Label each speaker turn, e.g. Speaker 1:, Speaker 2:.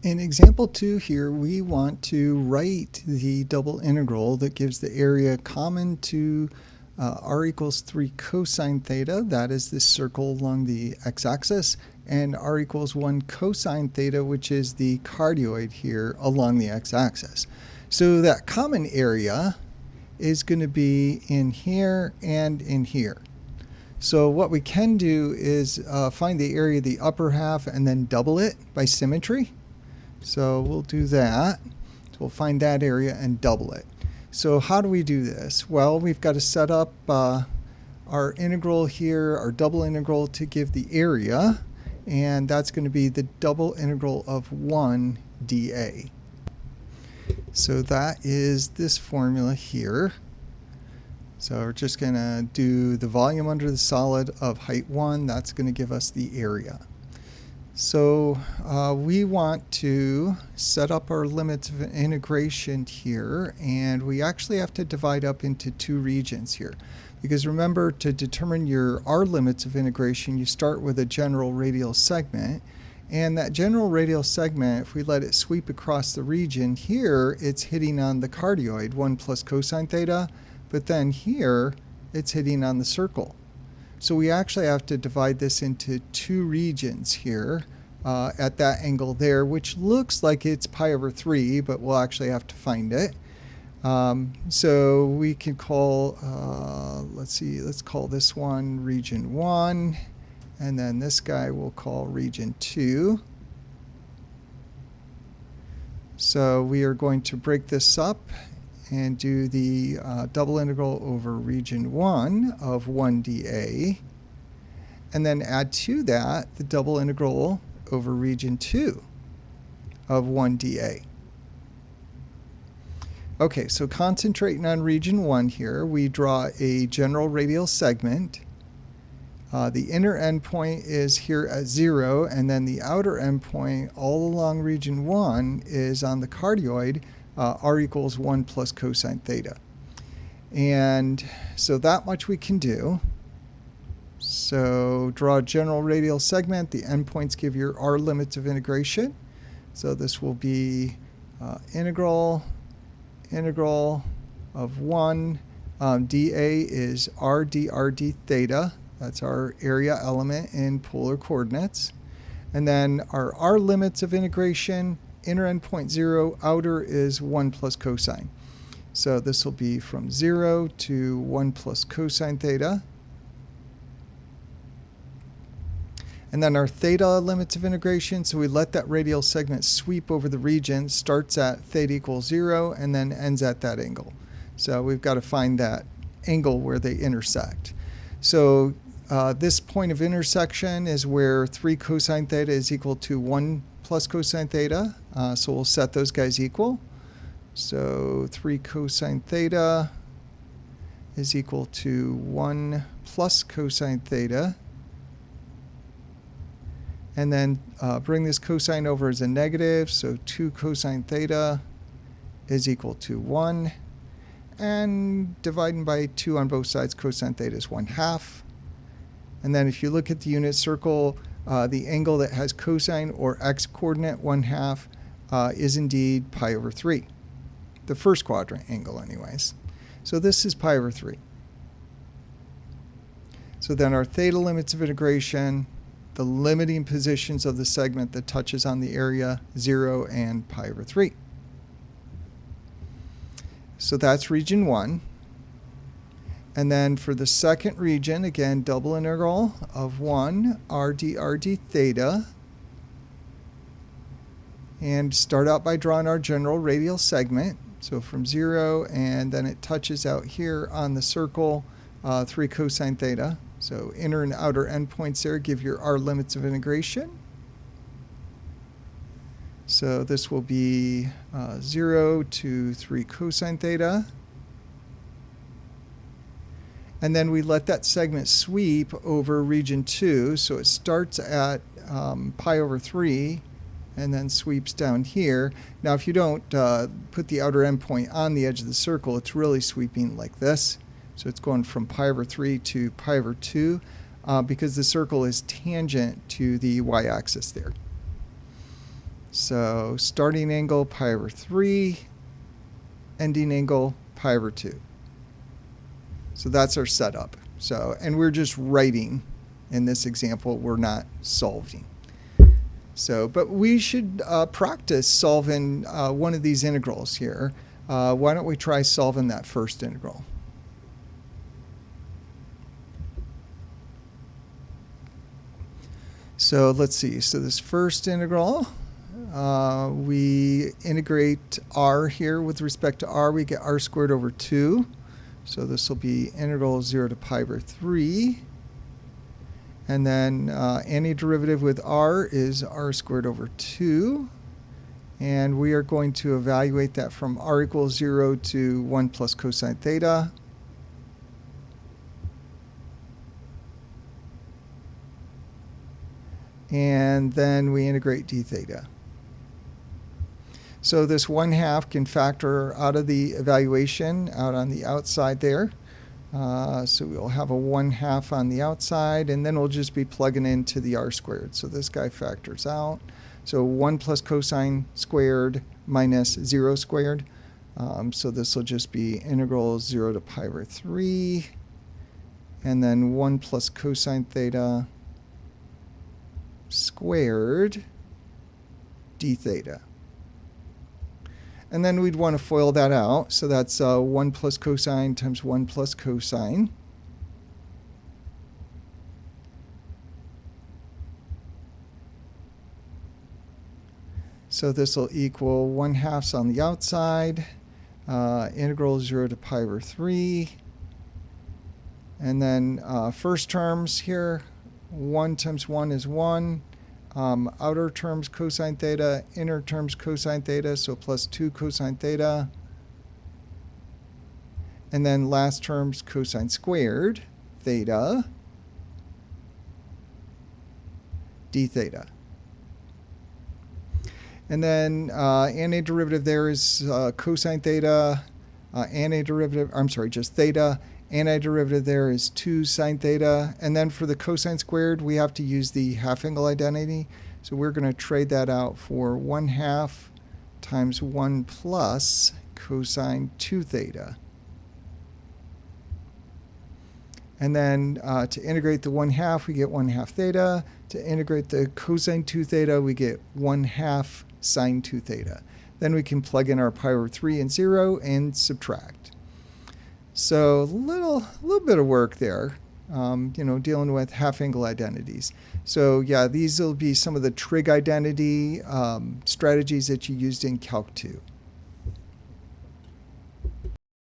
Speaker 1: In example 2 here, we want to write the double integral that gives the area common to r equals 3 cosine theta, that is this circle along the x-axis, and r equals 1 cosine theta, which is the cardioid here along the x-axis. So that common area is going to be in here and in here. So what we can do is find the area of the upper half and then double it by symmetry. So we'll do that. So we'll find that area and double it. So how do we do this? Well, we've got to set up our integral here, our double integral, to give the area, and that's going to be the double integral of 1 dA. So that is this formula here. So we're just going to do the volume under the solid of height 1. That's going to give us the area. So we want to set up our limits of integration here, and we actually have to divide up into two regions here. Because remember, to determine your R limits of integration, you start with a general radial segment. And that general radial segment, if we let it sweep across the region, here it's hitting on the cardioid, 1 plus cosine theta, but then here it's hitting on the circle. So we actually have to divide this into two regions here at that angle there, which looks like it's pi over 3, but we'll actually have to find it. So we can call, let's call this one region 1, and then this guy we'll call region 2. So we are going to break this up and do the double integral over region 1 of 1 dA, and then add to that the double integral over region 2 of 1 dA. Okay, so concentrating on region 1 here, we draw a general radial segment. The inner endpoint is here at 0, and then the outer endpoint all along region 1 is on the cardioid, r equals 1 plus cosine theta. And so that much we can do. So draw a general radial segment. The endpoints give your R limits of integration. So this will be integral of 1. dA is r d theta. That's our area element in polar coordinates. And then our R limits of integration, inner endpoint 0, outer is 1 plus cosine. So this will be from 0 to 1 plus cosine theta. And then our theta limits of integration, so we let that radial segment sweep over the region, starts at theta equals 0, and then ends at that angle. So we've got to find that angle where they intersect. So this point of intersection is where 3 cosine theta is equal to 1 plus cosine theta. So we'll set those guys equal. So 3 cosine theta is equal to 1 plus cosine theta. And then bring this cosine over as a negative, so 2 cosine theta is equal to 1. And dividing by 2 on both sides, cosine theta is 1/2. And then if you look at the unit circle, the angle that has cosine or x-coordinate 1/2 is indeed pi over 3. The first quadrant angle anyways. So this is pi over 3. So then our theta limits of integration, the limiting positions of the segment that touches on the area, 0 and pi over 3. So that's region 1. And then for the second region, again, double integral of 1 r d theta. And start out by drawing our general radial segment. So from 0, and then it touches out here on the circle, 3 cosine theta. So inner and outer endpoints there give your R limits of integration. So this will be 0 to 3 cosine theta. And then we let that segment sweep over region 2. So it starts at pi over 3 and then sweeps down here. Now if you don't put the outer endpoint on the edge of the circle, it's really sweeping like this. So it's going from pi over 3 to pi over 2 because the circle is tangent to the y-axis there. So starting angle pi over 3, ending angle pi over 2. So that's our setup. So, and we're just writing in this example, we're not solving. So, but we should practice solving one of these integrals here. Why don't we try solving that first integral? So let's see. So this first integral, we integrate r here with respect to r. We get r squared over 2. So this will be integral 0 to pi over 3. And then antiderivative with r is r squared over 2. And we are going to evaluate that from r equals 0 to 1 plus cosine theta. And then we integrate d theta. So this 1/2 can factor out of the evaluation out on the outside there. So we'll have a 1/2 on the outside, and then we'll just be plugging into the r squared. So this guy factors out. So 1 plus cosine squared minus 0 squared. So this will just be integral 0 to pi over 3. And then 1 plus cosine theta squared d theta. And then we'd want to FOIL that out. So that's 1 plus cosine times 1 plus cosine. So this will equal 1/2 on the outside, integral 0 to pi over 3. And then first terms here, 1 times 1 is 1. Outer terms cosine theta, inner terms cosine theta, so plus 2 cosine theta. And then last terms cosine squared theta d theta. And then antiderivative there is cosine theta, just theta. Antiderivative there is 2 sine theta. And then for the cosine squared, we have to use the half angle identity. So we're going to trade that out for 1/2 times 1 plus cosine 2 theta. And then to integrate the 1/2, we get 1/2 theta. To integrate the cosine 2 theta, we get 1/2 sine 2 theta. Then we can plug in our pi over 3 and 0 and subtract. So a little bit of work there, dealing with half angle identities. So yeah, these will be some of the trig identity strategies that you used in Calc 2.